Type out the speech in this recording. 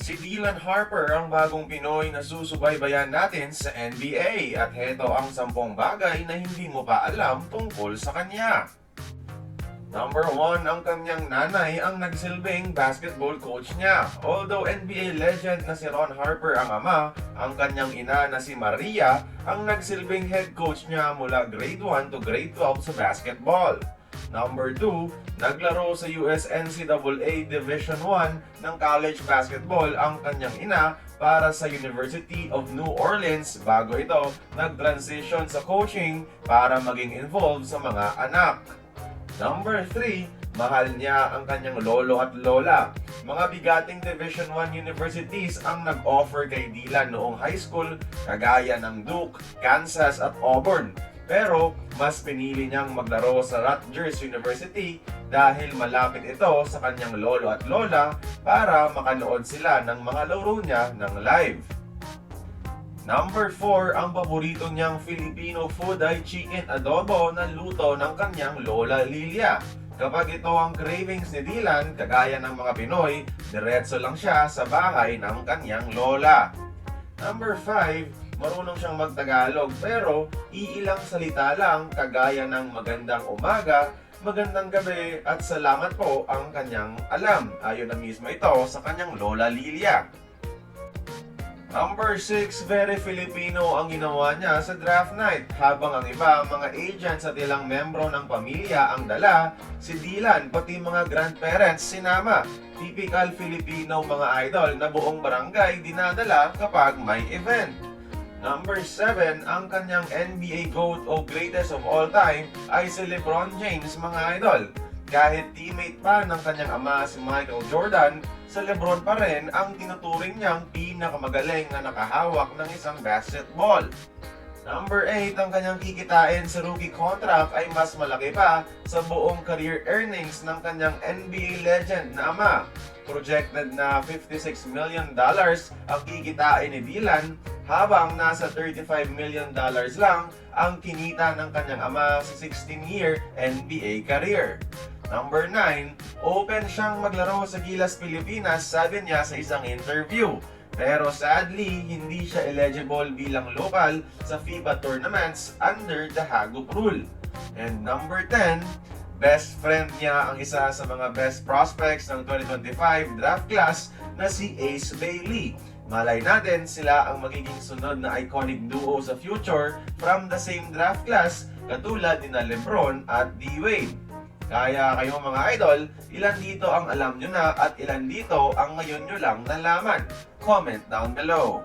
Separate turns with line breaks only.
Si Dylan Harper ang bagong Pinoy na susubaybayan natin sa NBA at heto ang 10 bagay na hindi mo pa alam tungkol sa kanya. Number 1, ang kanyang nanay ang nagsilbing basketball coach niya. Although NBA legend na si Ron Harper ang ama, ang kanyang ina na si Maria ang nagsilbing head coach niya mula grade 1 to grade 12 sa basketball. Number 2, naglaro sa US NCAA Division 1 ng college basketball ang kanyang ina para sa University of New Orleans bago ito nag-transition sa coaching para maging involved sa mga anak. Number 3, mahal niya ang kanyang lolo at lola. Mga bigating Division 1 universities ang nag-offer kay Dylan noong high school kagaya ng Duke, Kansas at Auburn. Pero mas pinili niyang maglaro sa Rutgers University dahil malapit ito sa kanyang lolo at lola para makanood sila ng mga laro niya ng live. Number 4, ang paborito niyang Filipino food ay chicken adobo na luto ng kanyang lola Lilia. Kapag ito ang cravings ni Dylan, kagaya ng mga Pinoy, diretso lang siya sa bahay ng kanyang lola. Number 5, marunong siyang magtagalog pero iilang salita lang kagaya ng magandang umaga, magandang gabi at salamat po ang kanyang alam. Ayon na mismo ito sa kanyang lola Lilia. Number 6, very Filipino ang ginawa niya sa draft night. Habang ang iba, mga agents at ilang membro ng pamilya ang dala, si Dylan pati mga grandparents sinama. Typical Filipino mga idol na buong barangay dinadala kapag may event. Number 7, ang kanyang NBA GOAT o greatest of all time ay si LeBron James mga idol. Kahit teammate pa ng kanyang ama si Michael Jordan, sa LeBron pa rin ang tinuturing niyang pinakamagaling na nakahawak ng isang basketball. Number 8, ang kanyang kikitain sa rookie contract ay mas malaki pa sa buong career earnings ng kanyang NBA legend na ama. Projected na $56 million ang kikitain ni Dylan habang nasa $35 million lang ang kinita ng kanyang ama sa 16-year NBA career. Number 9, open siyang maglaro sa Gilas Pilipinas, sabi niya sa isang interview. Pero sadly, hindi siya eligible bilang local sa FIBA tournaments under the Hagup rule. And number 10, best friend niya ang isa sa mga best prospects ng 2025 draft class na si Ace Bailey. Malay natin sila ang magiging sunod na iconic duo sa future from the same draft class katulad ni LeBron at D-Wade. Kaya kayo mga idol, ilan dito ang alam nyo na at ilan dito ang ngayon nyo lang nalaman? Comment down below.